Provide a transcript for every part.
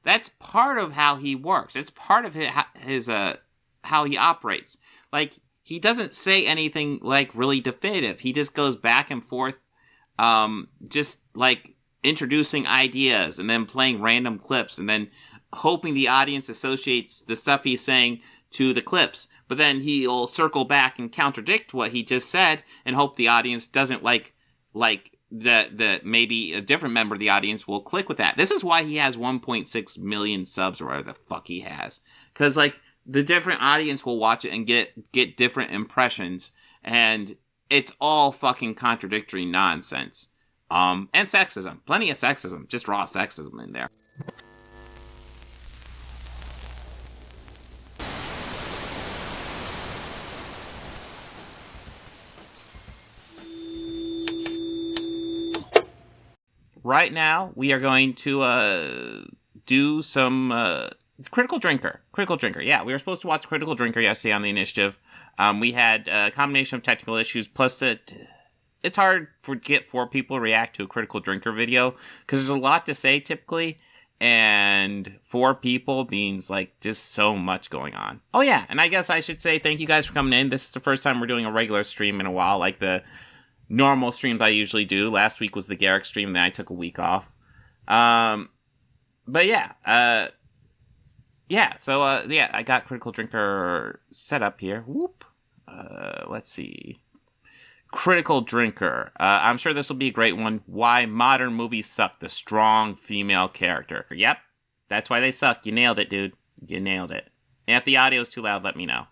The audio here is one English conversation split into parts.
That's part of how he works. It's part of his how he operates. Like, he doesn't say anything, like, really definitive. He just goes back and forth, just, like, introducing ideas and then playing random clips and then hoping the audience associates the stuff he's saying to the clips. But then he'll circle back and contradict what he just said and hope the audience doesn't like that maybe a different member of the audience will click with that. This is why he has 1.6 million subs or whatever the fuck he has. Because, like, the different audience will watch it and get different impressions. And it's all fucking contradictory nonsense. And sexism. Plenty of sexism. Just raw sexism in there. Right now, we are going to do some Critical Drinker. Critical Drinker. Yeah, we were supposed to watch Critical Drinker yesterday on the initiative. We had a combination of technical issues, plus it's hard to get 4 people to react to a Critical Drinker video, because there's a lot to say typically, and 4 people means, like, just so much going on. Oh yeah, and I guess I should say thank you guys for coming in. This is the first time we're doing a regular stream in a while, like the normal streams I usually do. Last week was the Garrick stream, then I took a week off. But yeah, so I got Critical Drinker set up here. Whoop. Let's see. Critical Drinker. I'm sure this will be a great one. Why modern movies suck. The strong female character. Yep, that's why they suck. You nailed it, dude. You nailed it. And if the audio is too loud, let me know.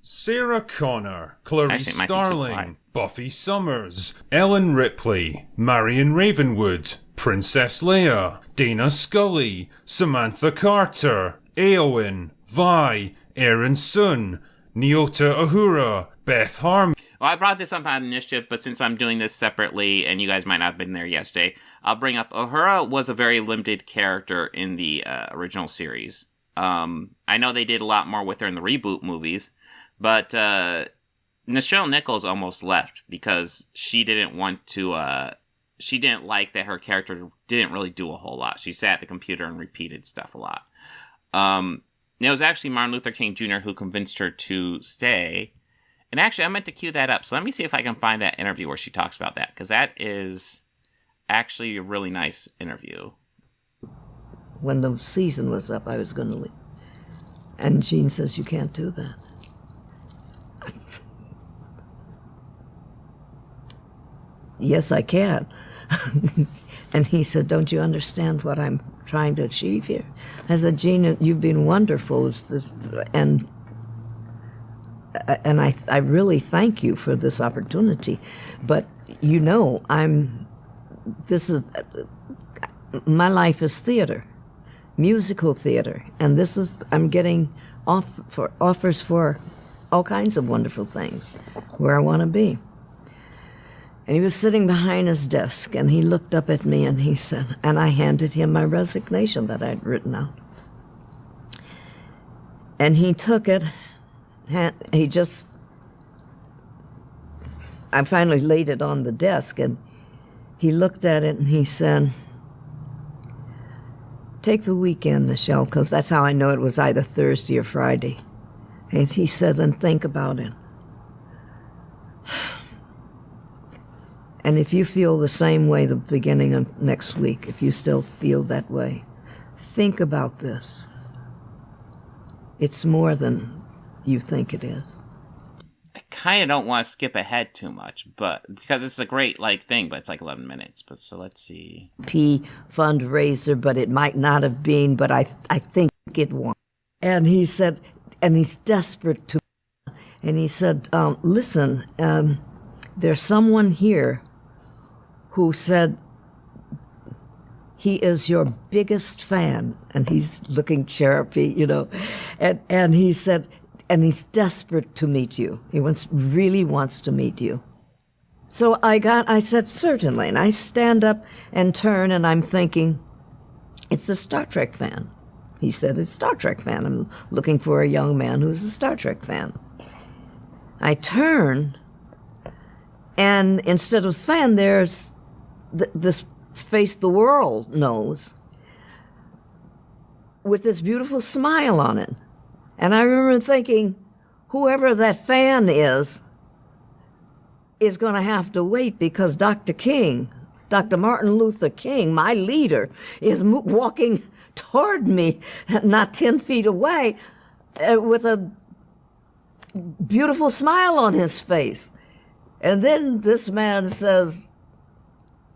Sarah Connor, Clarice Starling, Buffy Summers, Ellen Ripley, Marion Ravenwood, Princess Leia, Dana Scully, Samantha Carter, Eowyn, Vi, Aaron Sun, Nyota Uhura, Beth Harmon. Well, I brought this up on initiative, but since I'm doing this separately, and you guys might not have been there yesterday, I'll bring up Uhura was a very limited character in the original series. I know they did a lot more with her in the reboot movies, but Nichelle Nichols almost left because she didn't want to, she didn't like that her character didn't really do a whole lot. She sat at the computer and repeated stuff a lot. It was actually Martin Luther King Jr. who convinced her to stay. And actually, I meant to cue that up. So let me see if I can find that interview where she talks about that, because that is actually a really nice interview. When the season was up, I was going to leave. And Gene says, you can't do that. Yes, I can. And he said, don't you understand what I'm trying to achieve here? I said, Gene, you've been wonderful. And I really thank you for this opportunity. But, you know, my life is theater, musical theater. And I'm getting offers for all kinds of wonderful things where I want to be. And he was sitting behind his desk, and he looked up at me, and he said, and I handed him my resignation that I'd written out. And he took it, I finally laid it on the desk, and he looked at it, and he said, take the weekend, Nichelle, because that's how I know it was either Thursday or Friday. And he said, and think about it. And if you feel the same way the beginning of next week, if you still feel that way, think about this. It's more than you think it is. I kind of don't want to skip ahead too much, but because it's a great thing, but it's like 11 minutes. But so let's see. Fundraiser, but it might not have been, but I think it was. And he said, and he's desperate to, and he said, listen, there's someone here who said he is your biggest fan, and he's looking chirpy, you know, and he said, and he's desperate to meet you. He really wants to meet you. So I said, certainly, and I stand up and turn, and I'm thinking, it's a Star Trek fan. He said, it's a Star Trek fan. I'm looking for a young man who's a Star Trek fan. I turn, and instead of fan, there's this face the world knows. with this beautiful smile on it. And I remember thinking, whoever that fan is going to have to wait, because Dr. Martin Luther King, my leader, is walking toward me, not 10 feet away, with a beautiful smile on his face. And then this man says,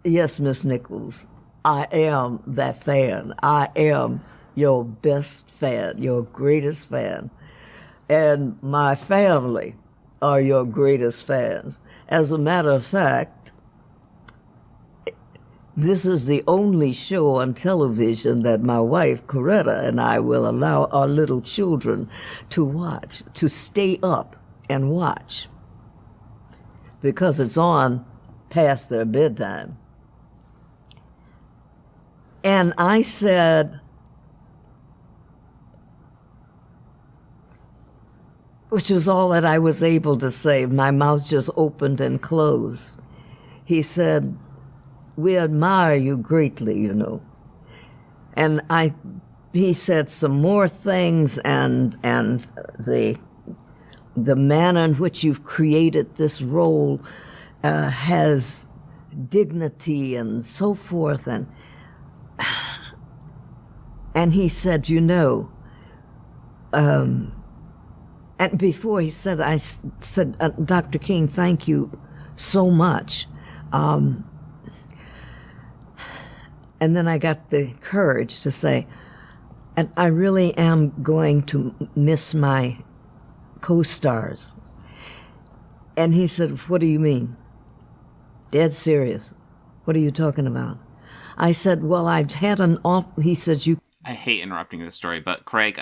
yes, Miss Nichols, I am that fan. I am your best fan, your greatest fan. And my family are your greatest fans. As a matter of fact, this is the only show on television that my wife, Coretta, and I will allow our little children to watch, to stay up and watch, because it's on past their bedtime. And I said, which was all that I was able to say, my mouth just opened and closed. He said, we admire you greatly, you know. And he said some more things, and the manner in which you've created this role has dignity and so forth. And he said, you know, and before he said, I said, Dr. King, thank you so much. And then I got the courage to say, and I really am going to miss my co-stars. And he said, what do you mean? Dead serious. What are you talking about? I said, well, I've had an off. He said, I hate interrupting this story, but Craig,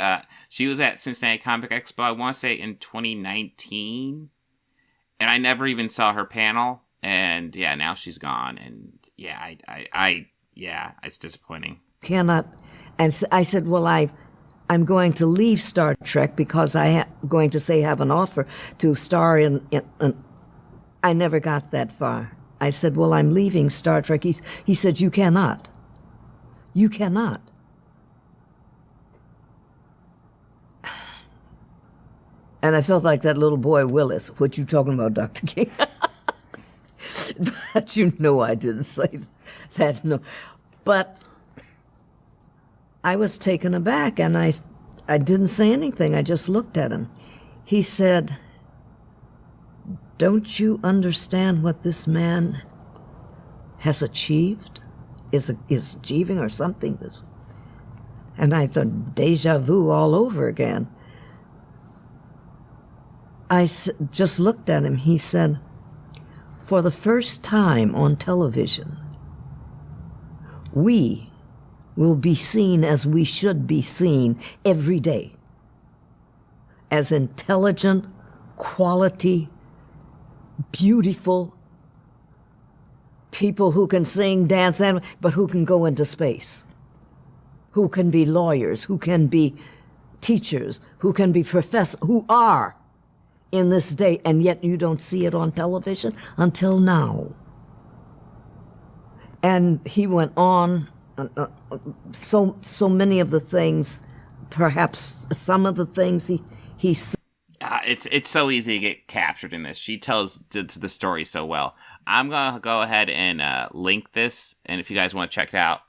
she was at Cincinnati Comic Expo, I want to say in 2019, and I never even saw her panel, and yeah, now she's gone, and yeah, yeah, it's disappointing. Cannot, and I said, well, I'm going to leave Star Trek because I'm going to say have an offer to star in I never got that far. I said, well, I'm leaving Star Trek. He said, you cannot. You cannot. And I felt like that little boy Willis. What you talking about, Dr. King? But you know I didn't say that, no. But I was taken aback, and I didn't say anything. I just looked at him. He said, don't you understand what this man has achieved, is achieving or something? And I thought, deja vu all over again. I just looked at him. He said, for the first time on television, we will be seen as we should be seen every day, as intelligent, quality, beautiful people who can sing, dance, but who can go into space, who can be lawyers, who can be teachers, who can be professors, who are in this day, and yet you don't see it on television until now. And he went on, so many of the things, perhaps some of the things he said. It's so easy to get captured in this. She tells the story so well. I'm going to go ahead and link this, and if you guys want to check it out,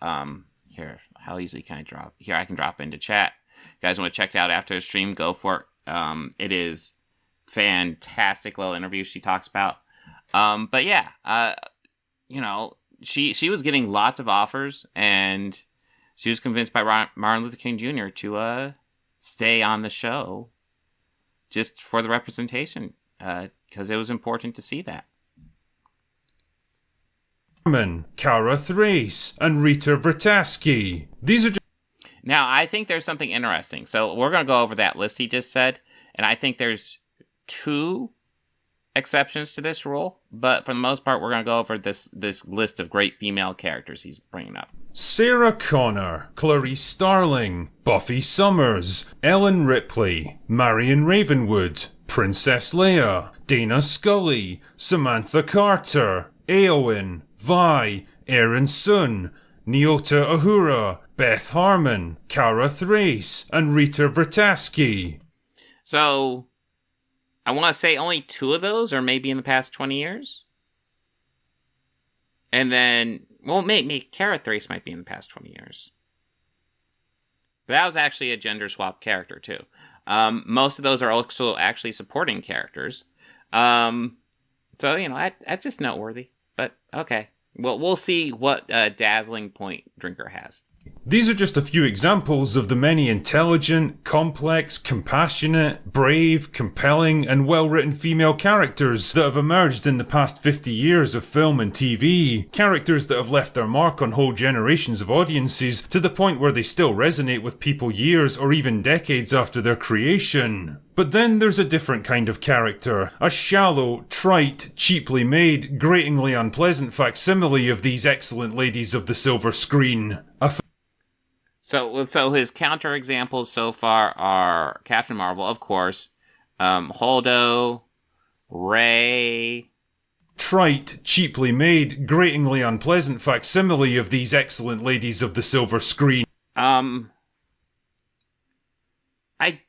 here, how easily can I drop? Here, I can drop into chat. If you guys want to check it out after the stream, go for it. It is fantastic little interview she talks about. But yeah, you know, she was getting lots of offers, and she was convinced by Martin Luther King Jr. to stay on the show just for the representation, because it was important to see that. Cara Thrace and Rita Vrataski. These are just... Now, I think there's something interesting. So we're going to go over that list he just said, and I think there's 2 exceptions to this rule, but for the most part, we're going to go over this list of great female characters he's bringing up. Sarah Connor, Clarice Starling, Buffy Summers, Ellen Ripley, Marion Ravenwood, Princess Leia, Dana Scully, Samantha Carter, Eowyn, Vi, Aaron Sun, Nyota Uhura, Beth Harmon, Kara Thrace, and Rita Vrataski. So, I want to say only 2 of those are maybe in the past 20 years. And then, well, maybe Kara Thrace might be in the past 20 years. But that was actually a gender swap character, too. Most of those are also actually supporting characters. So, that's just noteworthy. But, okay. Well, we'll see what Dazzling Point Drinker has. These are just a few examples of the many intelligent, complex, compassionate, brave, compelling, and well-written female characters that have emerged in the past 50 years of film and TV. Characters that have left their mark on whole generations of audiences to the point where they still resonate with people years or even decades after their creation. But then there's a different kind of character, a shallow, trite, cheaply made, gratingly unpleasant facsimile of these excellent ladies of the silver screen. So his counterexamples so far are Captain Marvel, of course, Holdo, Rey. Trite, cheaply made, gratingly unpleasant facsimile of these excellent ladies of the silver screen. I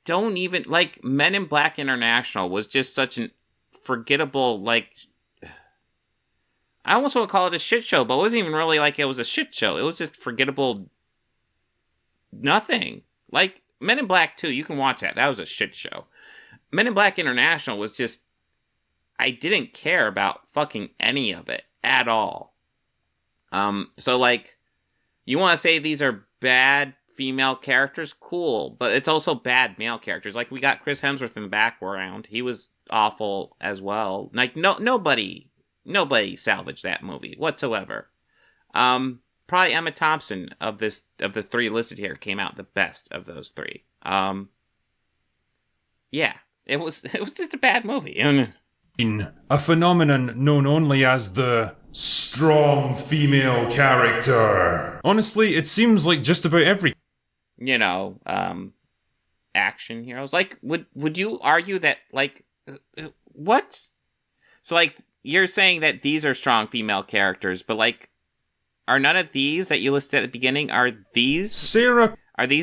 don't even, like, Men in Black International was just such an forgettable, like, I almost want to call it a shit show, but it wasn't even really like it was a shit show. It was just forgettable nothing. Like, Men in Black 2, you can watch that. That was a shit show. Men in Black International was just, I didn't care about fucking any of it at all. So, like, you want to say these are bad female characters? Cool. But it's also bad male characters. Like, we got Chris Hemsworth in the background. He was awful as well. Like, nobody salvaged that movie whatsoever. Probably Emma Thompson of the 3 listed here came out the best of those 3. Yeah, it was just a bad movie. A phenomenon known only as the strong female character. Honestly, it seems like just about every action heroes. Like, would you argue that, like, what? So, like, you're saying that these are strong female characters, but, like, are none of these that you listed at the beginning, are these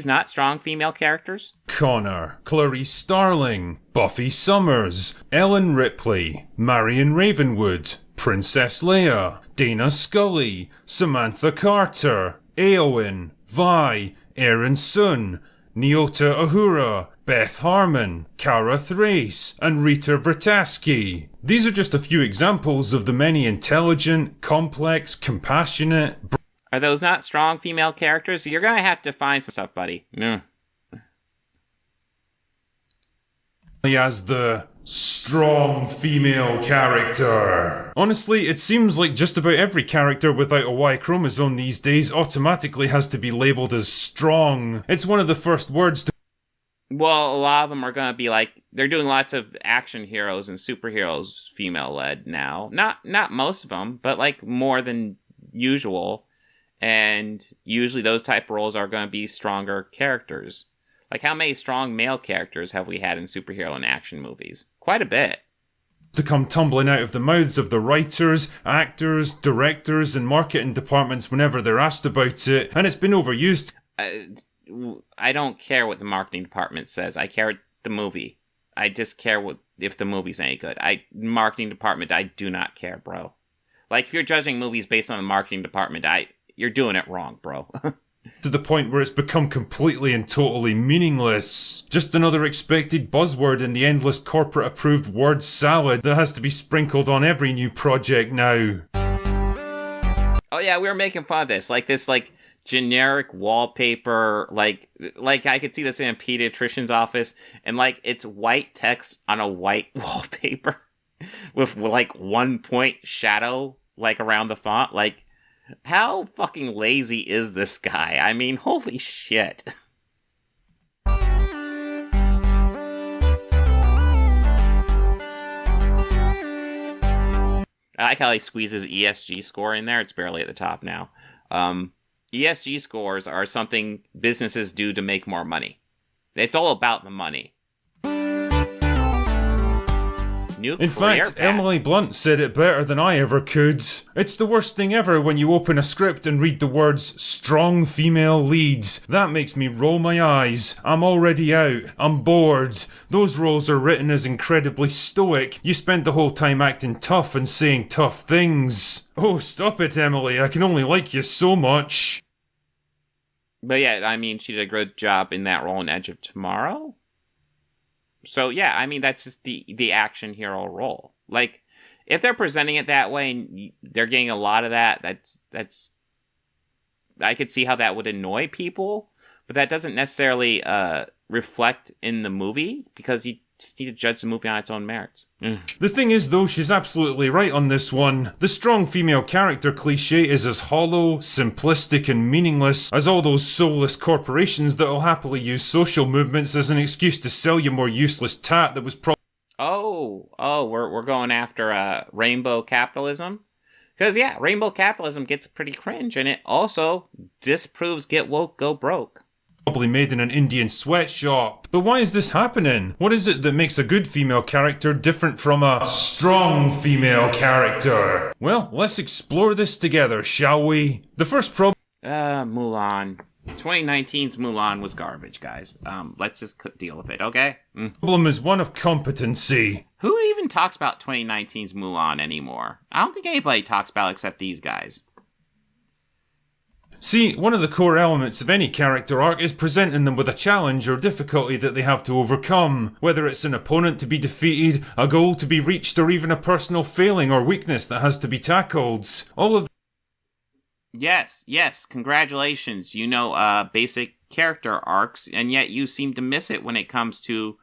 not strong female characters? Connor, Clarice Starling, Buffy Summers, Ellen Ripley, Marion Ravenwood, Princess Leia, Dana Scully, Samantha Carter, Eowyn, Vi, Aaron Sun, Nyota Uhura, Beth Harmon, Kara Thrace, and Rita Vrataski. These are just a few examples of the many intelligent, complex, compassionate... Are those not strong female characters? You're gonna have to find some stuff, buddy. No. As the strong female character. Honestly, it seems like just about every character without a Y chromosome these days automatically has to be labelled as strong. It's one of the first words to... Well, a lot of them are going to be like, they're doing lots of action heroes and superheroes female-led now. Not most of them, but like more than usual. And usually those type of roles are going to be stronger characters. Like, how many strong male characters have we had in superhero and action movies? Quite a bit. To come tumbling out of the mouths of the writers, actors, directors, and marketing departments whenever they're asked about it, and it's been overused. I don't care what the marketing department says. I care the movie. I just care if the movie's any good. Marketing department, I do not care, bro. Like, if you're judging movies based on the marketing department, you're doing it wrong, bro. To the point where it's become completely and totally meaningless. Just another expected buzzword in the endless corporate-approved word salad that has to be sprinkled on every new project now. Oh yeah, we were making fun of this. Like, this, like, generic wallpaper, like I could see this in a pediatrician's office, and, like, it's white text on a white wallpaper with, like, 1 point shadow, like, around the font. Like, how fucking lazy is this guy? I mean, holy shit. I like how he squeezes ESG score in there. It's barely at the top now. ESG scores are something businesses do to make more money. It's all about the money. New In career fact, path. Emily Blunt said it better than I ever could. It's the worst thing ever when you open a script and read the words strong female leads. That makes me roll my eyes. I'm already out. I'm bored. Those roles are written as incredibly stoic. You spend the whole time acting tough and saying tough things. Oh, stop it, Emily. I can only like you so much. But yeah, I mean, she did a good job in that role in Edge of Tomorrow. So yeah, I mean, that's just the action hero role. Like, if they're presenting it that way and they're getting a lot of that, that's I could see how that would annoy people, but that doesn't necessarily reflect in the movie, because you just need to judge the movie on its own merits. The thing is, though, she's absolutely right on this one. The strong female character cliche is as hollow, simplistic, and meaningless as all those soulless corporations that'll happily use social movements as an excuse to sell you more useless tat that was probably... We're going after rainbow capitalism? Because, yeah, rainbow capitalism gets pretty cringe, and it also disproves get woke, go broke. Probably made in an Indian sweatshop. But why is this happening? What is it that makes a good female character different from a strong female character? Well, let's explore this together, shall we? The first problem... Mulan. 2019's Mulan was garbage, guys. Let's just deal with it, okay? Problem is one of competency. Who even talks about 2019's Mulan anymore? I don't think anybody talks about it except these guys. See, one of the core elements of any character arc is presenting them with a challenge or difficulty that they have to overcome, whether it's an opponent to be defeated, a goal to be reached, or even a personal failing or weakness that has to be tackled. All of Yes, congratulations. You know basic character arcs, and yet you seem to miss it when it comes to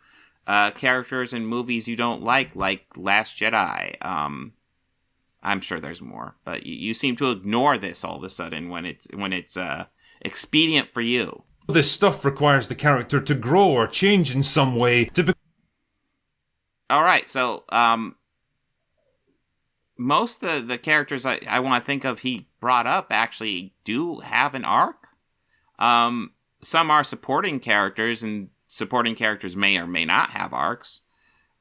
characters in movies you don't like Last Jedi. I'm sure there's more, but you seem to ignore this all of a sudden when it's expedient for you. this stuff requires the character to grow or change in some way to be... All right, so most of the characters I want to think of he brought up actually do have an arc. Some are supporting characters, and supporting characters may or may not have arcs.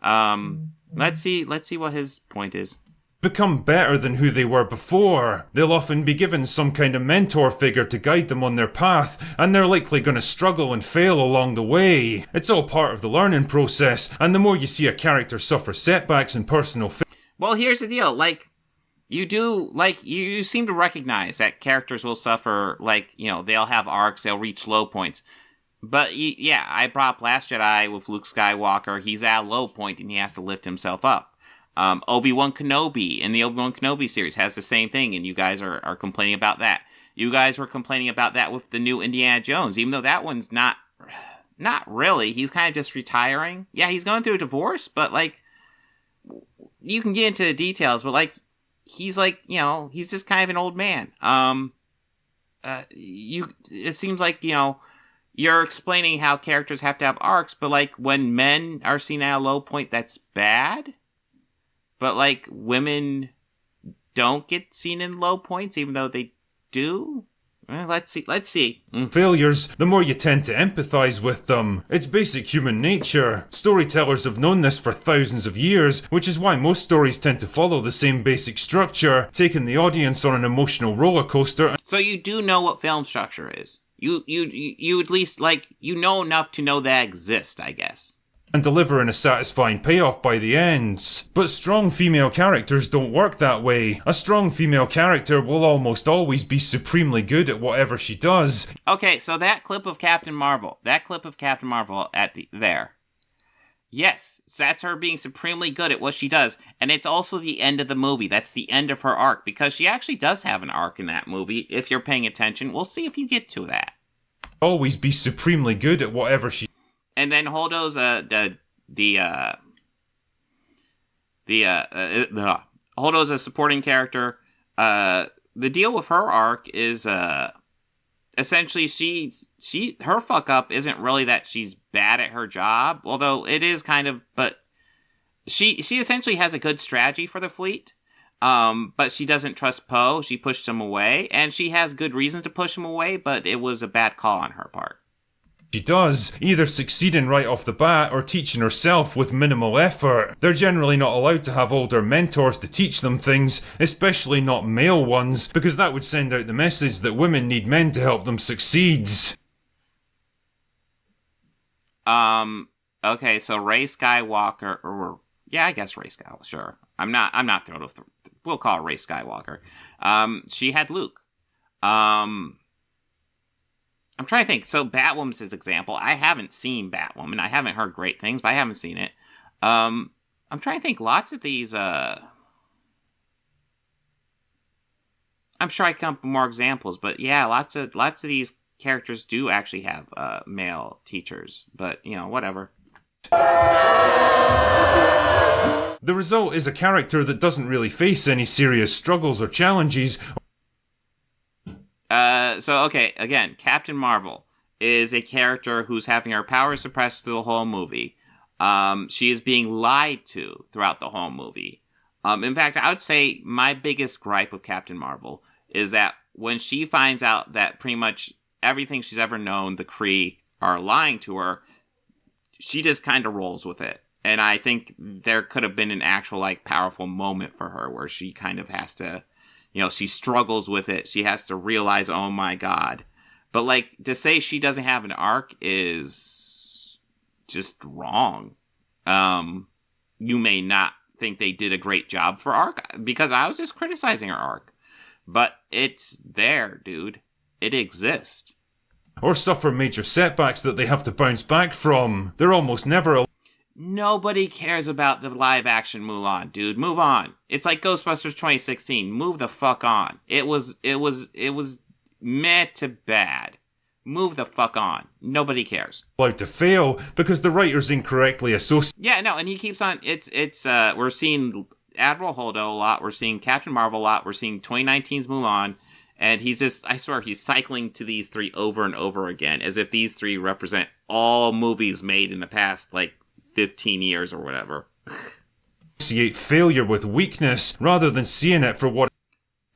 Let's see what his point is. Become better than who they were before. They'll often be given some kind of mentor figure to guide them on their path, and they're likely going to struggle and fail along the way. It's all part of the learning process, and the more you see a character suffer setbacks and personal well, here's the deal. You seem to recognize that characters will suffer, they'll have arcs, they'll reach low points. But, yeah, I brought up Last Jedi with Luke Skywalker. He's at a low point, and he has to lift himself up. Obi-Wan Kenobi in the Obi-Wan Kenobi series has the same thing, and you guys are complaining about that. You guys were complaining about that with the new Indiana Jones, even though that one's not really. He's kind of just retiring. Yeah, he's going through a divorce, but, you can get into the details, but, he's he's just kind of an old man. It seems like, you're explaining how characters have to have arcs, but, when men are seen at a low point, that's bad. But, women don't get seen in low points, even though they do? Let's see. failures, the more you tend to empathize with them. It's basic human nature. Storytellers have known this for thousands of years, which is why most stories tend to follow the same basic structure, taking the audience on an emotional roller coaster. So you do know what film structure is. You at least, know enough to know that exists, I guess. And delivering a satisfying payoff by the end. But strong female characters don't work that way. A strong female character will almost always be supremely good at whatever she does. Okay, so that clip of Captain Marvel there. Yes, that's her being supremely good at what she does, and it's also the end of the movie. That's the end of her arc, because she actually does have an arc in that movie, if you're paying attention. We'll see if you get to that. Always be supremely good at whatever she... And then Holdo's Holdo's a supporting character. The deal with her arc is essentially her fuck up isn't really that she's bad at her job, although it is kind of, but she essentially has a good strategy for the fleet. But she doesn't trust Poe. She pushed him away, and she has good reason to push him away, but it was a bad call on her part. she does, either succeeding right off the bat or teaching herself with minimal effort. They're generally not allowed to have older mentors to teach them things, especially not male ones, because that would send out the message that women need men to help them succeed. Okay, so Rey Skywalker, or yeah, I guess Rey Skywalker, sure. I'm not thrilled with, we'll call her Rey Skywalker. She had Luke. I'm trying to think. So Batwoman's his example. I haven't seen Batwoman. I haven't heard great things, but I haven't seen it. I'm trying to think. Lots of these. I'm sure I can come up with more examples, but yeah, lots of these characters do actually have male teachers. But you know, whatever. The result is a character that doesn't really face any serious struggles or challenges. So okay, again, Captain Marvel is a character who's having her powers suppressed through the whole movie. She is being lied to throughout the whole movie. In fact, I would say my biggest gripe with Captain Marvel is that when she finds out that pretty much everything she's ever known, the Kree are lying to her, she just kind of rolls with it. And I think there could have been an actual, like, powerful moment for her where she kind of has to, you know, she struggles with it. She has to realize, oh my god. But, like, to say she doesn't have an arc is just wrong. You may not think they did a great job for arc, because I was just criticizing her arc. But it's there, dude. It exists. Or suffer major setbacks that they have to bounce back from. They're almost never. Nobody cares about the live-action Mulan, dude. Move on. It's like Ghostbusters 2016. Move the fuck on. It was meh to bad. Move the fuck on. Nobody cares. Allowed to fail because the writers incorrectly associate. Yeah, no, and he keeps on. We're seeing Admiral Holdo a lot. We're seeing Captain Marvel a lot. We're seeing 2019's Mulan. And he's just, I swear, he's cycling to these three over and over again, as if these three represent all movies made in the past, like, 15 years or whatever. Associate failure with weakness rather than seeing it for what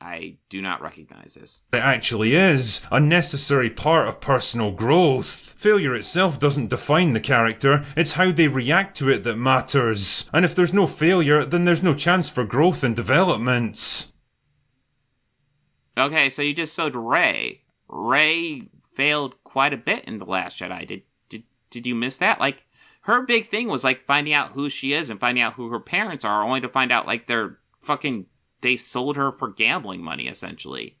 I do not recognize this. it actually is, a necessary part of personal growth. Failure itself doesn't define the character, it's how they react to it that matters. And if there's no failure, then there's no chance for growth and development. Okay, so you just said Rey. Rey failed quite a bit in The Last Jedi. Did you miss that? Like, her big thing was, like, finding out who she is and finding out who her parents are, only to find out, like, they sold her for gambling money, essentially.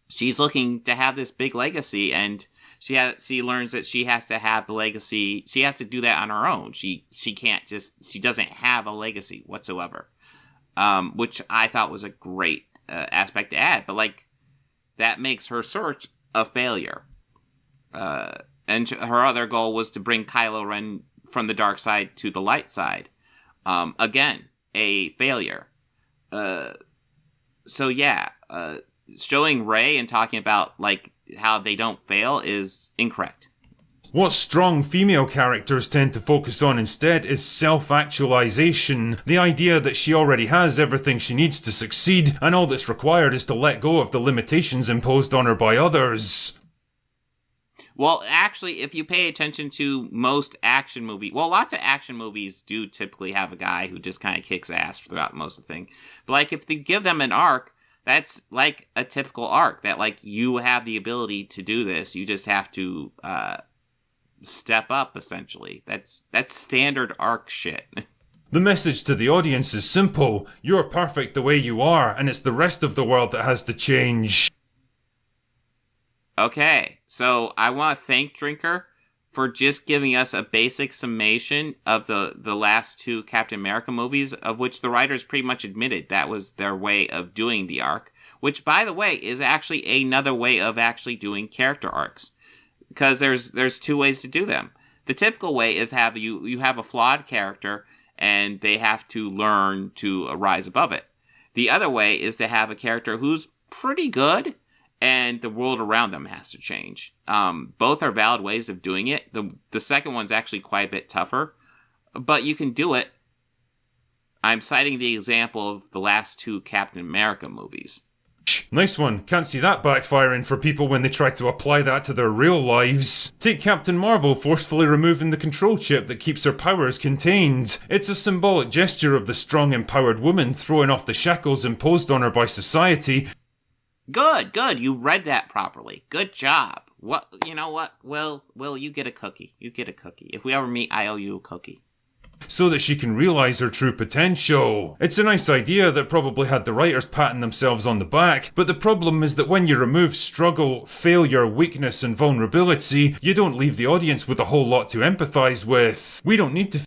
She's looking to have this big legacy, and she learns that she has to have the legacy. She has to do that on her own. She doesn't have a legacy whatsoever. Which I thought was a great aspect to add, but, like, that makes her search a failure. And her other goal was to bring Kylo Ren from the dark side to the light side. Again, a failure. So yeah, showing Rey and talking about, like, how they don't fail is incorrect. What strong female characters tend to focus on instead is self-actualization, the idea that she already has everything she needs to succeed, and all that's required is to let go of the limitations imposed on her by others. Well, actually, if you pay attention to most action movies, well, lots of action movies do typically have a guy who just kind of kicks ass throughout most of the thing. But, like, if you give them an arc, that's like a typical arc, that, like, you have the ability to do this, you just have to, step up, essentially. That's standard arc shit. The message to the audience is simple. You're perfect the way you are, and it's the rest of the world that has to change. Okay, so I want to thank Drinker for just giving us a basic summation of the last two Captain America movies, of which the writers pretty much admitted that was their way of doing the arc, which, by the way, is actually another way of actually doing character arcs. Because there's two ways to do them. The typical way is you have a flawed character and they have to learn to rise above it. The other way is to have a character who's pretty good and the world around them has to change. Both are valid ways of doing it. The second one's actually quite a bit tougher, but you can do it. I'm citing the example of the last two Captain America movies. Nice one. Can't see that backfiring for people when they try to apply that to their real lives. Take Captain Marvel forcefully removing the control chip that keeps her powers contained. It's a symbolic gesture of the strong, empowered woman throwing off the shackles imposed on her by society. Good. You read that properly. Good job. What? You know what? Will, you get a cookie. You get a cookie. If we ever meet, I owe you a cookie. So that she can realise her true potential. It's a nice idea that probably had the writers patting themselves on the back, but the problem is that when you remove struggle, failure, weakness and vulnerability, you don't leave the audience with a whole lot to empathise with. We don't need to...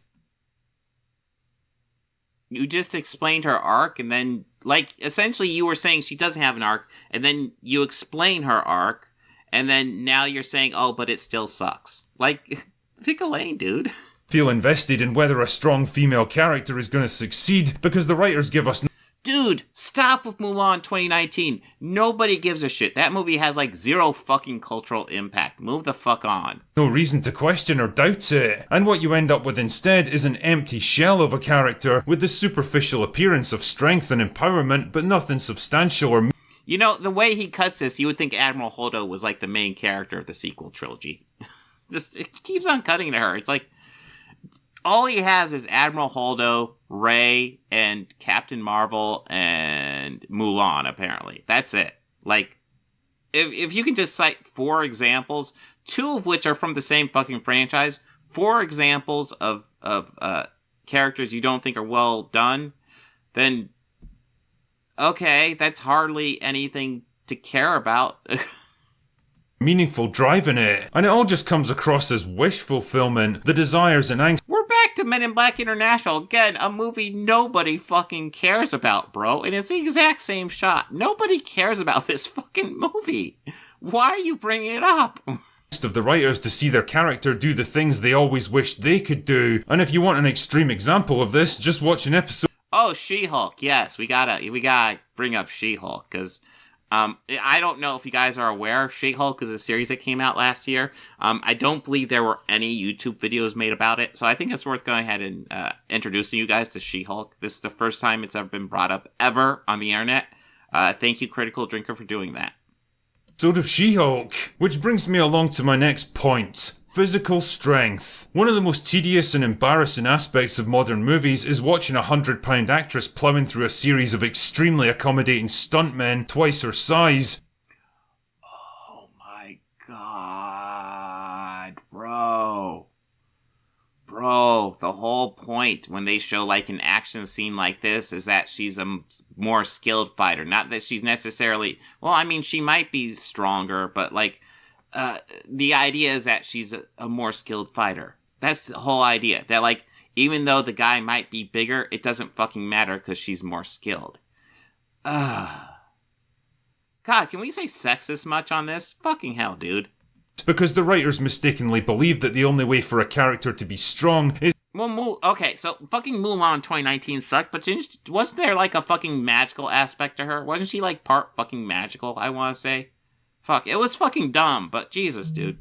You just explained her arc, and then, like, essentially you were saying she doesn't have an arc, and then you explain her arc, and then now you're saying, oh, but it still sucks. Like, pick a lane, dude. Feel invested in whether a strong female character is going to succeed because the writers give us... Dude, stop with Mulan 2019. Nobody gives a shit. That movie has like zero fucking cultural impact. Move the fuck on. No reason to question or doubt it. And what you end up with instead is an empty shell of a character with the superficial appearance of strength and empowerment, but nothing substantial or... You know, the way he cuts this, you would think Admiral Holdo was like the main character of the sequel trilogy. Just, it keeps on cutting to her. It's like... all he has is Admiral Holdo, Rey, and Captain Marvel, and Mulan, apparently. That's it. Like, if you can just cite 4 examples, 2 of which are from the same fucking franchise, 4 examples of characters you don't think are well done, then, okay, that's hardly anything to care about. Meaningful drive in it. And it all just comes across as wish fulfillment, the desires and angst. We're back to Men in Black International. Again, a movie nobody fucking cares about, bro. And it's the exact same shot. Nobody cares about this fucking movie. Why are you bringing it up? Of the writers to see their character do the things they always wished they could do. And if you want an extreme example of this, just watch an episode. Oh, She-Hulk. Yes, we gotta bring up She-Hulk, because... I don't know if you guys are aware, She-Hulk is a series that came out last year. I don't believe there were any YouTube videos made about it, so I think it's worth going ahead and introducing you guys to She-Hulk. This is the first time it's ever been brought up ever on the internet. Thank you, Critical Drinker, for doing that. Episode of She-Hulk, which brings me along to my next point. Physical strength. One of the most tedious and embarrassing aspects of modern movies is watching a 100-pound actress ploughing through a series of extremely accommodating stuntmen twice her size. Oh my god, bro. Bro, the whole point when they show like an action scene like this is that she's a more skilled fighter. Not that she's necessarily... well, I mean, she might be stronger, but like... the idea is that she's a more skilled fighter. That's the whole idea. That, like, even though the guy might be bigger, it doesn't fucking matter because she's more skilled. God, can we say sexist much on this? Fucking hell, dude. Because the writers mistakenly believe that the only way for a character to be strong is... well, okay, so fucking Mulan 2019 sucked, but wasn't there, like, a fucking magical aspect to her? Wasn't she, like, part fucking magical, I want to say? Fuck, it was fucking dumb, but Jesus, dude.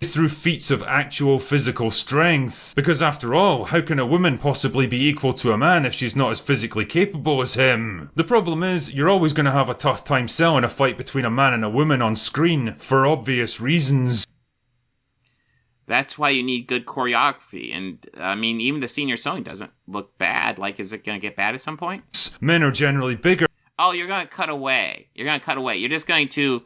Through feats of actual physical strength. Because after all, how can a woman possibly be equal to a man if she's not as physically capable as him? The problem is, you're always going to have a tough time selling a fight between a man and a woman on screen, for obvious reasons. That's why you need good choreography, and, I mean, even the scene you're showing doesn't look bad. Like, is it going to get bad at some point? Men are generally bigger. Oh, you're going to cut away. You're just going to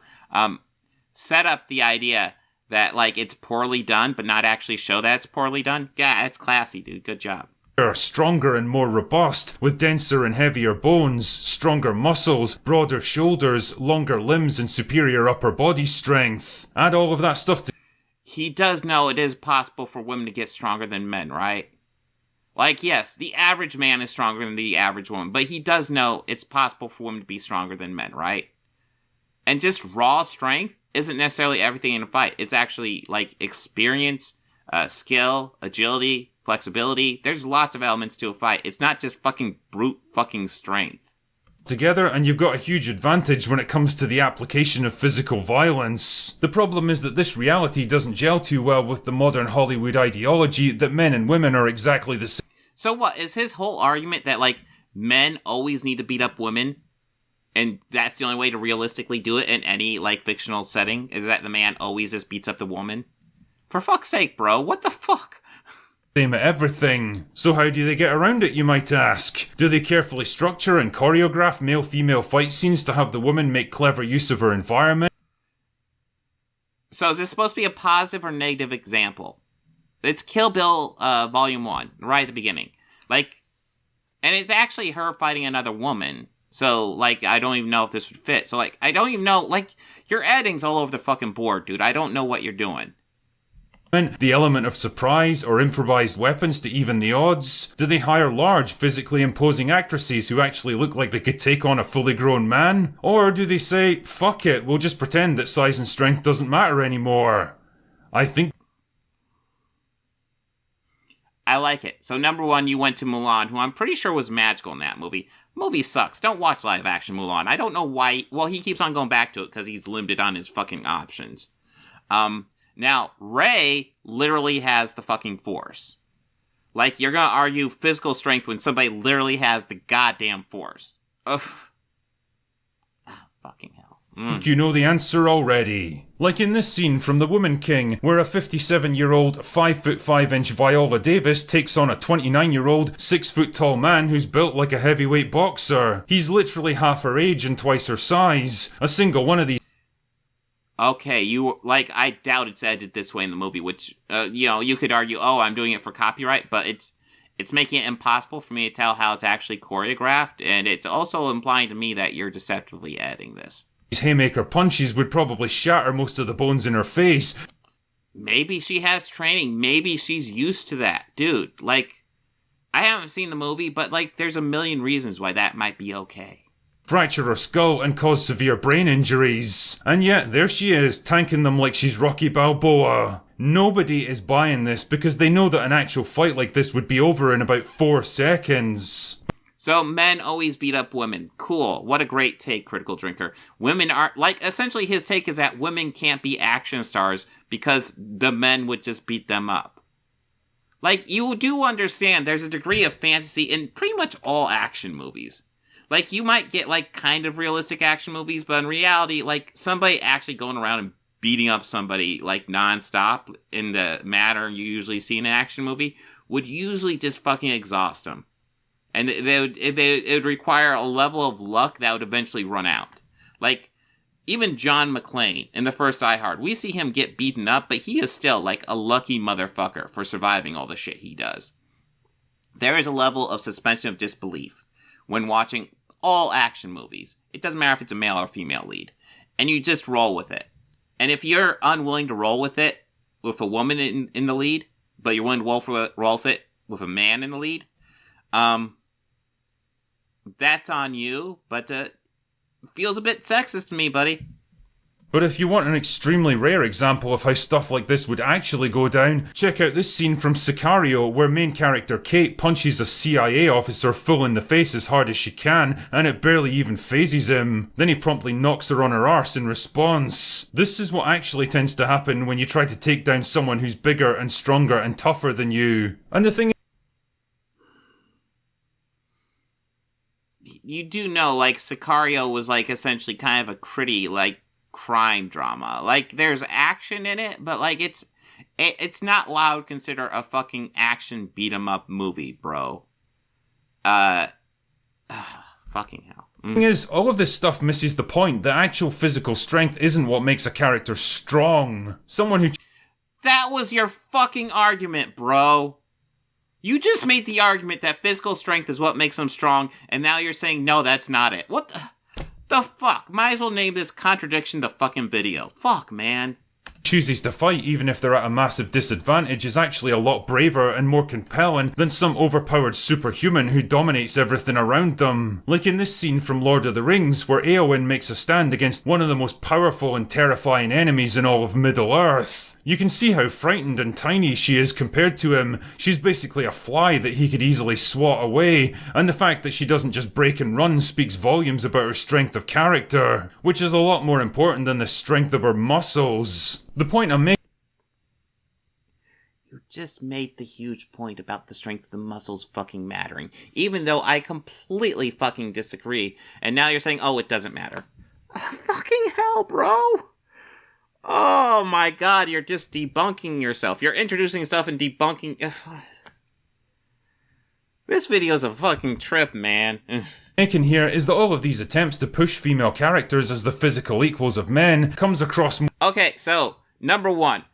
set up the idea that, like, it's poorly done, but not actually show that it's poorly done. Yeah, it's classy, dude. Good job. Are stronger and more robust, with denser and heavier bones, stronger muscles, broader shoulders, longer limbs, and superior upper body strength. Add all of that stuff to... He does know it is possible for women to get stronger than men, right? Like, yes, the average man is stronger than the average woman, but he does know it's possible for women to be stronger than men, right? And just raw strength isn't necessarily everything in a fight. It's actually, like, experience, skill, agility, flexibility. There's lots of elements to a fight. It's not just fucking brute fucking strength. Together, and you've got a huge advantage when it comes to the application of physical violence. The problem is that this reality doesn't gel too well with the modern Hollywood ideology that men and women are exactly the same. So what, is his whole argument that, like, men always need to beat up women? And that's the only way to realistically do it in any, like, fictional setting, is that the man always just beats up the woman. For fuck's sake, bro, what the fuck? Same at everything. So how do they get around it, you might ask? Do they carefully structure and choreograph male-female fight scenes to have the woman make clever use of her environment? So is this supposed to be a positive or negative example? It's Kill Bill Volume 1, right at the beginning. Like, and it's actually her fighting another woman. So, like, I don't even know if this would fit. So, like, I don't even know, like, your editing's all over the fucking board, dude. I don't know what you're doing. The element of surprise or improvised weapons to even the odds? Do they hire large, physically imposing actresses who actually look like they could take on a fully grown man? Or do they say, fuck it, we'll just pretend that size and strength doesn't matter anymore? I like it. So, number one, you went to Mulan, who I'm pretty sure was magical in that movie. Movie sucks. Don't watch live action Mulan. I don't know why. Well, he keeps on going back to it because he's limited on his fucking options. Now, Rey literally has the fucking Force. Like, you're gonna argue physical strength when somebody literally has the goddamn Force. Ugh. Ah, fucking hell. think you know the answer already. Like in this scene from The Woman King, where a 57-year-old, 5'5" Viola Davis takes on a 29-year-old, 6-foot tall man who's built like a heavyweight boxer. He's literally half her age and twice her size. A single one of these. Okay, I doubt it's edited this way in the movie, which, you could argue, oh, I'm doing it for copyright, but it's making it impossible for me to tell how it's actually choreographed, and it's also implying to me that you're deceptively editing this. These haymaker punches would probably shatter most of the bones in her face. Maybe she has training, maybe she's used to that. Dude, like, I haven't seen the movie, but, like, there's a million reasons why that might be okay. Fracture her skull and cause severe brain injuries. And yet, there she is, tanking them like she's Rocky Balboa. Nobody is buying this because they know that an actual fight like this would be over in about 4 seconds. So, men always beat up women. Cool. What a great take, Critical Drinker. Women are, like, essentially his take is that women can't be action stars because the men would just beat them up. Like, you do understand there's a degree of fantasy in pretty much all action movies. Like, you might get, like, kind of realistic action movies, but in reality, like, somebody actually going around and beating up somebody, like, nonstop in the manner you usually see in an action movie would usually just fucking exhaust them. And it would require a level of luck that would eventually run out. Like, even John McClane in the first Die Hard, we see him get beaten up, but he is still, like, a lucky motherfucker for surviving all the shit he does. There is a level of suspension of disbelief when watching all action movies. It doesn't matter if it's a male or female lead. And you just roll with it. And if you're unwilling to roll with it with a woman in the lead, but you're willing to roll with it with a man in the lead, that's on you, but feels a bit sexist to me, buddy. But if you want an extremely rare example of how stuff like this would actually go down, check out this scene from Sicario where main character Kate punches a CIA officer full in the face as hard as she can, and it barely even phases him. Then he promptly knocks her on her arse in response. This is what actually tends to happen when you try to take down someone who's bigger and stronger and tougher than you. And the thing is, you do know, like, Sicario was, like, essentially kind of a gritty, like, crime drama. Like, there's action in it, but, like, it's not what I would consider a fucking action beat-em-up movie, bro. Fucking hell. The thing is, all of this stuff misses the point that actual physical strength isn't what makes a character strong. That was your fucking argument, bro. You just made the argument that physical strength is what makes them strong, and now you're saying, no, that's not it. What the fuck? Might as well name this contradiction the fucking video. Fuck, man. Chooses to fight even if they're at a massive disadvantage is actually a lot braver and more compelling than some overpowered superhuman who dominates everything around them. Like in this scene from Lord of the Rings where Éowyn makes a stand against one of the most powerful and terrifying enemies in all of Middle-earth. You can see how frightened and tiny she is compared to him. She's basically a fly that he could easily swat away, and the fact that she doesn't just break and run speaks volumes about her strength of character, which is a lot more important than the strength of her muscles. The point I'm making... You just made the huge point about the strength of the muscles fucking mattering, even though I completely fucking disagree. And now you're saying, oh, it doesn't matter. Fucking hell, bro. Oh my god, you're just debunking yourself. You're introducing stuff and debunking. This video's a fucking trip, man. Making here is that all of these attempts to push female characters as the physical equals of men comes across. Okay, so, number one,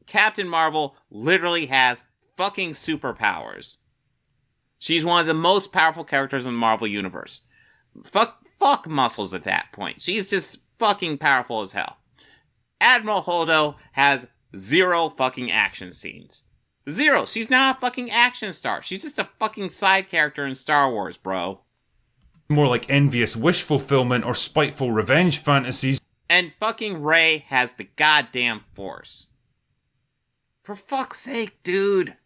Captain Marvel literally has fucking superpowers. She's one of the most powerful characters in the Marvel Universe. Fuck muscles at that point. She's just fucking powerful as hell. Admiral Holdo has 0 fucking action scenes. 0. She's not a fucking action star. She's just a fucking side character in Star Wars, bro. More like envious wish fulfillment or spiteful revenge fantasies. And fucking Rey has the goddamn Force. For fuck's sake, dude.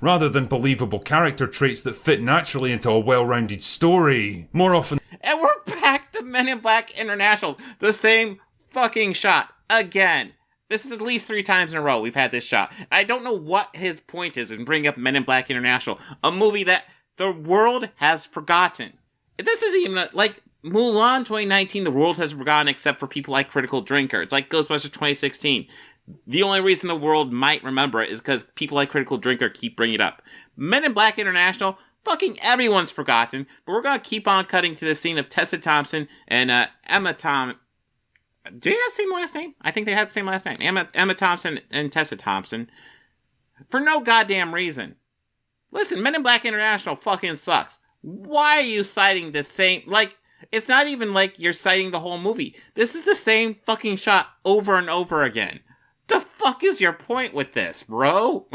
Rather than believable character traits that fit naturally into a well-rounded story. More often. And we're back to Men in Black International. The same fucking shot. Again. This is at least 3 times in a row we've had this shot. I don't know what his point is in bringing up Men in Black International. A movie that the world has forgotten. This isn't even like Mulan 2019, the world has forgotten except for people like Critical Drinker. It's like Ghostbusters 2016. The only reason the world might remember it is because people like Critical Drinker keep bringing it up. Men in Black International, fucking everyone's forgotten, but we're gonna keep on cutting to the scene of Tessa Thompson and Emma Thompson. Do they have the same last name? I think they had the same last name. Emma Thompson and Tessa Thompson. For no goddamn reason. Listen, Men in Black International fucking sucks. Why are you citing the same... Like, it's not even like you're citing the whole movie. This is the same fucking shot over and over again. The fuck is your point with this, bro?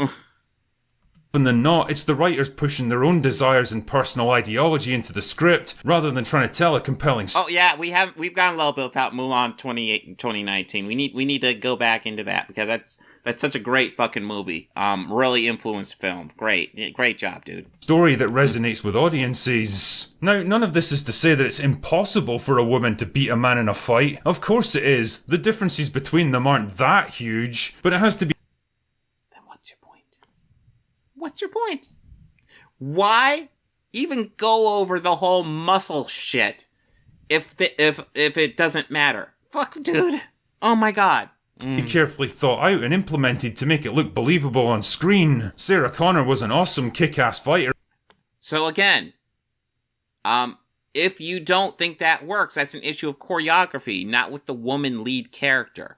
Than not, it's the writers pushing their own desires and personal ideology into the script, rather than trying to tell a compelling story. Oh yeah, we've gone a little bit without Mulan 2019. We need to go back into that, because that's such a great fucking movie. Really influenced film. Great job, dude. Story that resonates with audiences. Now, none of this is to say that it's impossible for a woman to beat a man in a fight. Of course it is. The differences between them aren't that huge, but it has to be. What's your point? Why even go over the whole muscle shit if it doesn't matter? Fuck, dude. Oh my god. Be carefully thought out and implemented to make it look believable on screen. Sarah Connor was an awesome kick-ass fighter. So again, if you don't think that works, that's an issue of choreography, not with the woman lead character.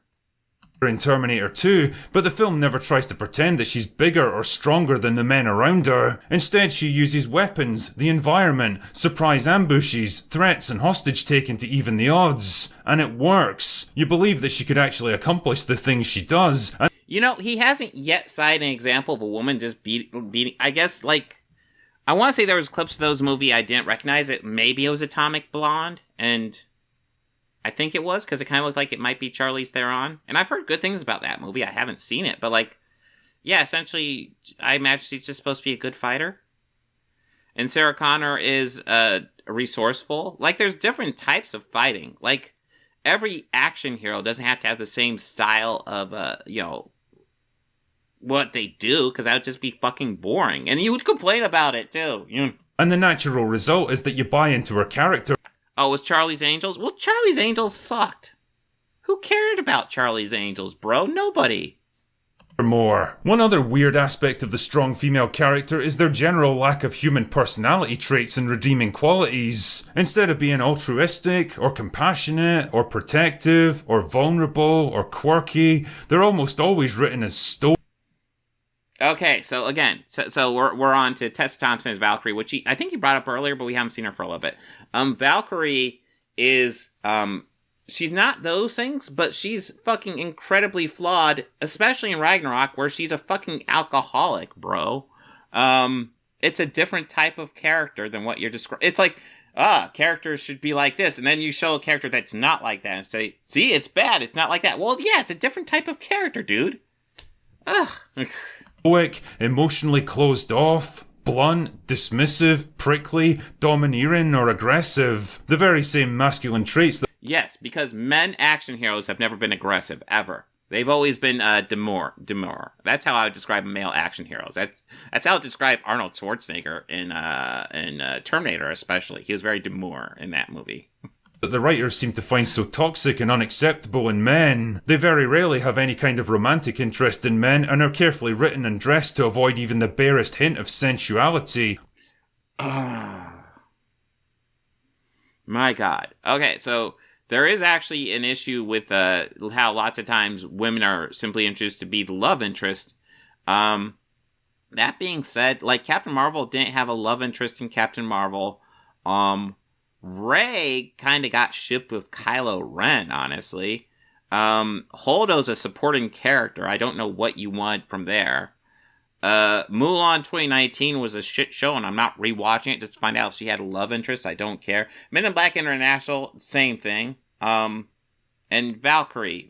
In Terminator 2, but the film never tries to pretend that she's bigger or stronger than the men around her. Instead, she uses weapons, the environment, surprise ambushes, threats and hostage taking to even the odds. And it works. You believe that she could actually accomplish the things she does. And you know, he hasn't yet cited an example of a woman just beating, I guess, like, I want to say there was clips of those movie I didn't recognize it. Maybe it was Atomic Blonde, and I think it was, because it kind of looked like it might be Charlize Theron. And I've heard good things about that movie. I haven't seen it, but like, yeah, essentially, I imagine she's just supposed to be a good fighter. And Sarah Connor is resourceful. Like, there's different types of fighting. Like, every action hero doesn't have to have the same style of, what they do, because that would just be fucking boring. And you would complain about it, too. And the natural result is that you buy into her character. Oh, was Charlie's Angels? Well, Charlie's Angels sucked. Who cared about Charlie's Angels, bro? Nobody. More. One other weird aspect of the strong female character is their general lack of human personality traits and redeeming qualities. Instead of being altruistic, or compassionate, or protective, or vulnerable, or quirky, they're almost always written as stoic. Okay, so again, so we're on to Tessa Thompson as Valkyrie, which I think you brought up earlier, but we haven't seen her for a little bit. Valkyrie is, she's not those things, but she's fucking incredibly flawed, especially in Ragnarok, where she's a fucking alcoholic, bro. It's a different type of character than what you're describing. It's like, characters should be like this, and then you show a character that's not like that and say, see, it's bad, it's not like that. Well, yeah, it's a different type of character, dude. Ugh. Stoic, emotionally closed off, blunt, dismissive, prickly, domineering, or aggressive. The very same masculine traits that... Yes, because men action heroes have never been aggressive, ever. They've always been demure. That's how I would describe male action heroes. That's how I would describe Arnold Schwarzenegger in Terminator, especially. He was very demure in that movie. That the writers seem to find so toxic and unacceptable in men. They very rarely have any kind of romantic interest in men and are carefully written and dressed to avoid even the barest hint of sensuality. My God. Okay, so there is actually an issue with how lots of times women are simply introduced to be the love interest. That being said, like, Captain Marvel didn't have a love interest in Captain Marvel. Rey kind of got shipped with Kylo Ren, honestly. Holdo's a supporting character. I don't know what you want from there. Mulan 2019 was a shit show, and I'm not rewatching it just to find out if she had a love interest. I don't care. Men in Black International, same thing. And Valkyrie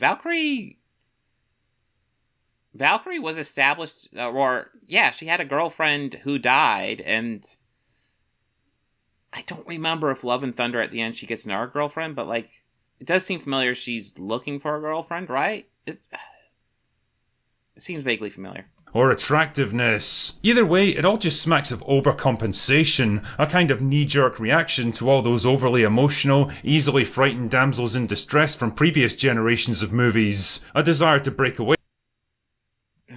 was established, she had a girlfriend who died, and I don't remember if Love and Thunder at the end she gets another girlfriend, but, like, it does seem familiar she's looking for a girlfriend, right? It seems vaguely familiar. Or attractiveness. Either way, it all just smacks of overcompensation, a kind of knee-jerk reaction to all those overly emotional, easily frightened damsels in distress from previous generations of movies. A desire to break away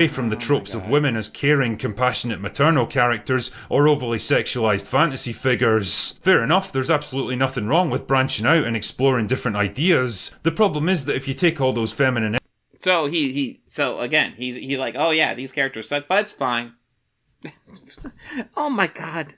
from the tropes of women as caring, compassionate maternal characters or overly sexualized fantasy figures. Fair enough, there's absolutely nothing wrong with branching out and exploring different ideas. The problem is that if you take all those feminine So he's like, oh yeah, these characters suck, but it's fine. Oh my God.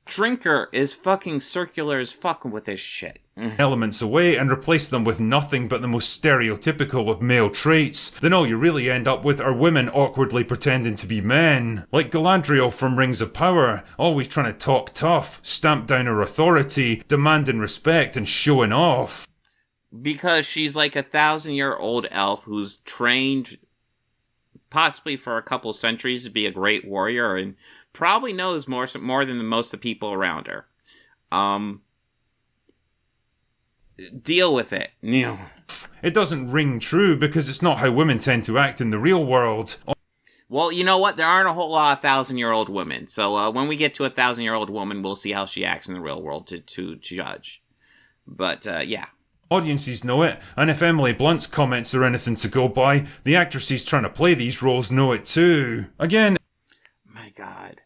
Drinker is fucking circular as fucking with this shit. elements away and replace them with nothing but the most stereotypical of male traits, then all you really end up with are women awkwardly pretending to be men. Like Galadriel from Rings of Power, always trying to talk tough, stamp down her authority, demanding respect and showing off. Because she's like 1,000-year-old elf who's trained possibly for a couple centuries to be a great warrior and probably knows more than most of the people around her. Deal with it. It doesn't ring true because it's not how women tend to act in the real world. Well, you know what? There aren't a whole lot of 1,000-year-old women. So when we get to a 1,000-year-old woman, we'll see how she acts in the real world to judge. But, yeah. Audiences know it, and if Emily Blunt's comments are anything to go by, the actresses trying to play these roles know it too. Again, my God.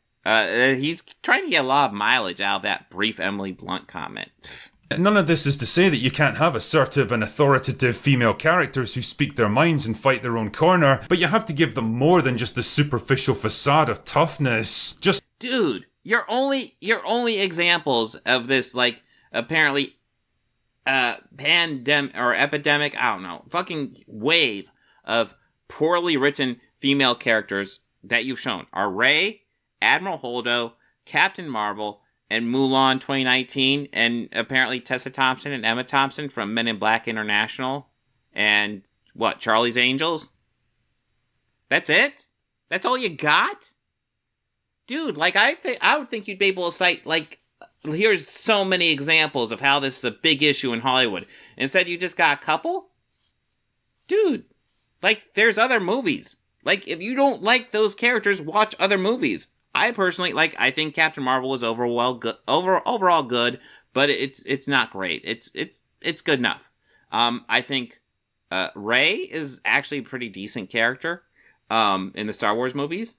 He's trying to get a lot of mileage out of that brief Emily Blunt comment. None of this is to say that you can't have assertive and authoritative female characters who speak their minds and fight their own corner, but you have to give them more than just the superficial facade of toughness. Dude, your only examples of this, like, apparently pandemic or epidemic, I don't know, fucking wave of poorly written female characters that you've shown are Rey, Admiral Holdo, Captain Marvel, and Mulan 2019, and apparently Tessa Thompson and Emma Thompson from Men in Black International, and Charlie's Angels? That's it? That's all you got? Dude, like, I would think you'd be able to cite, like, here's so many examples of how this is a big issue in Hollywood. Instead, you just got a couple? Dude, like, there's other movies. Like, if you don't like those characters, watch other movies. I personally, I think Captain Marvel was overall good, but it's not great. It's good enough. I think Rey is actually a pretty decent character in the Star Wars movies.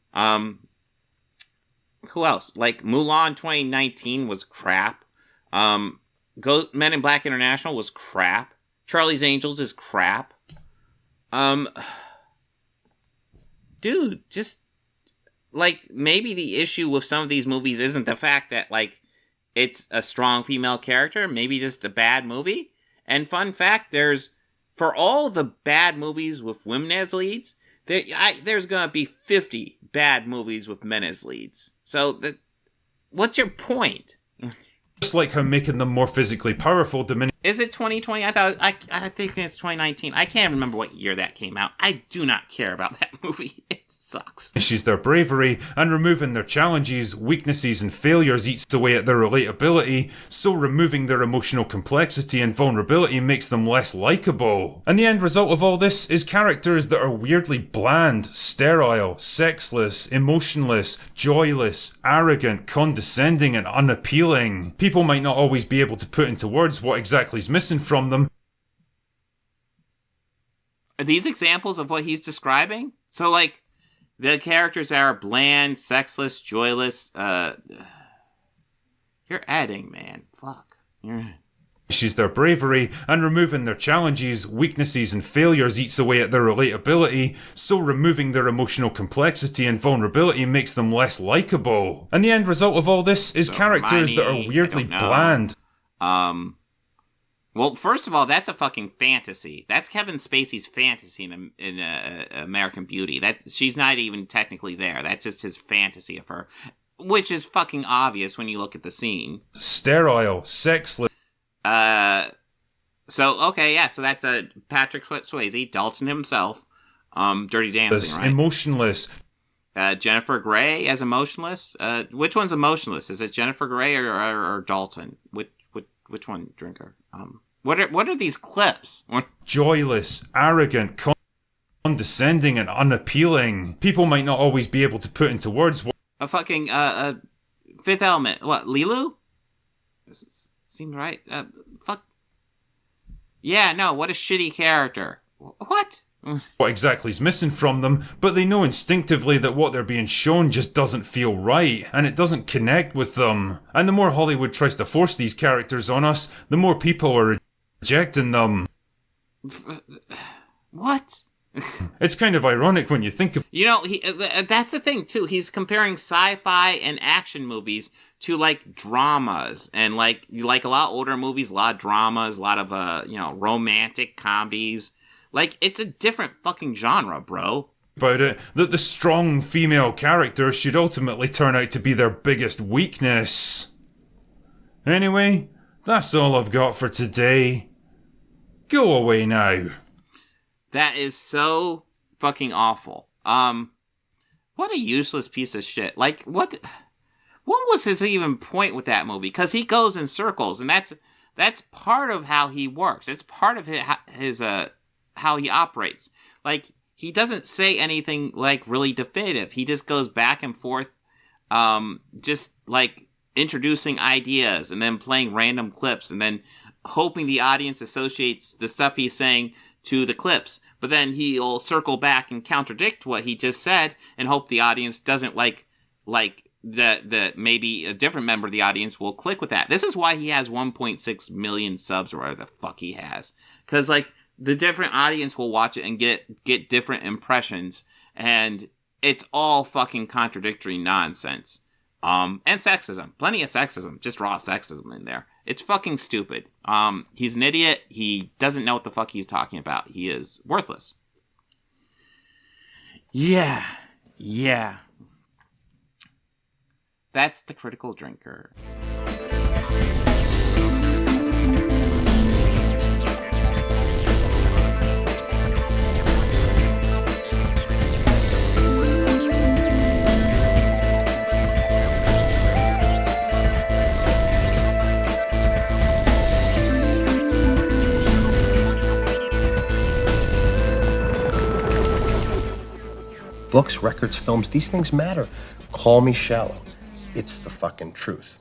Who else? Like, Mulan 2019 was crap. Men in Black International was crap. Charlie's Angels is crap. Dude, just, like, maybe the issue with some of these movies isn't the fact that, like, it's a strong female character, maybe just a bad movie. And fun fact, for all the bad movies with women as leads, there's gonna be 50 bad movies with men as leads. So, what's your point? Just like how making them more physically powerful diminishes Is it 2020? I think it's 2019. I can't remember what year that came out. I do not care about that movie. It sucks. She's their bravery, and removing their challenges, weaknesses, and failures eats away at their relatability, so removing their emotional complexity and vulnerability makes them less likable. And the end result of all this is characters that are weirdly bland, sterile, sexless, emotionless, joyless, arrogant, condescending, and unappealing. People might not always be able to put into words what exactly is missing from them. Are these examples of what he's describing? So, like, the characters are bland, sexless, joyless. You're adding, man. Fuck. She's their bravery, and removing their challenges, weaknesses, and failures eats away at their relatability, so removing their emotional complexity and vulnerability makes them less likable. And the end result of all this is characters that are weirdly bland. Well, first of all, that's a fucking fantasy. That's Kevin Spacey's fantasy in American Beauty. She's not even technically there. That's just his fantasy of her, which is fucking obvious when you look at the scene. Sterile, sexless. So okay, yeah. So that's Patrick Swayze, Dalton himself. Dirty Dancing, right? Emotionless. Jennifer Grey as emotionless. Which one's emotionless? Is it Jennifer Grey or Dalton? Which one, Drinker? What are these clips? Joyless, arrogant, condescending, and unappealing. People might not always be able to put into words what... A fucking, Fifth Element. What, Lilu? Seems right. Fuck. Yeah, no, what a shitty character. What? What exactly is missing from them, but they know instinctively that what they're being shown just doesn't feel right, and it doesn't connect with them. And the more Hollywood tries to force these characters on us, the more people are rejecting them. What? It's kind of ironic when you think of... You know, that's the thing, too. He's comparing sci-fi and action movies to, like, dramas. And, like a lot of older movies, a lot of dramas, a lot of, romantic comedies. Like, it's a different fucking genre, bro. About it, that the strong female character should ultimately turn out to be their biggest weakness. Anyway, that's all I've got for today. Go away now. That is so fucking awful. What a useless piece of shit. Like, what was his even point with that movie? Because he goes in circles, and that's part of how he works. It's part of his how he operates. Like, he doesn't say anything, like, really definitive. He just goes back and forth, just, like, introducing ideas and then playing random clips and then hoping the audience associates the stuff he's saying to the clips. But then he'll circle back and contradict what he just said and hope the audience doesn't like that maybe a different member of the audience will click with that. This is why he has 1.6 million subs or whatever the fuck he has. Because, like, the different audience will watch it and get different impressions, and it's all fucking contradictory nonsense. And sexism. Plenty of sexism. Just raw sexism in there. It's fucking stupid. He's an idiot. He doesn't know what the fuck he's talking about. He is worthless. Yeah. That's the Critical Drinker. Books, records, films, these things matter. Call me shallow. It's the fucking truth.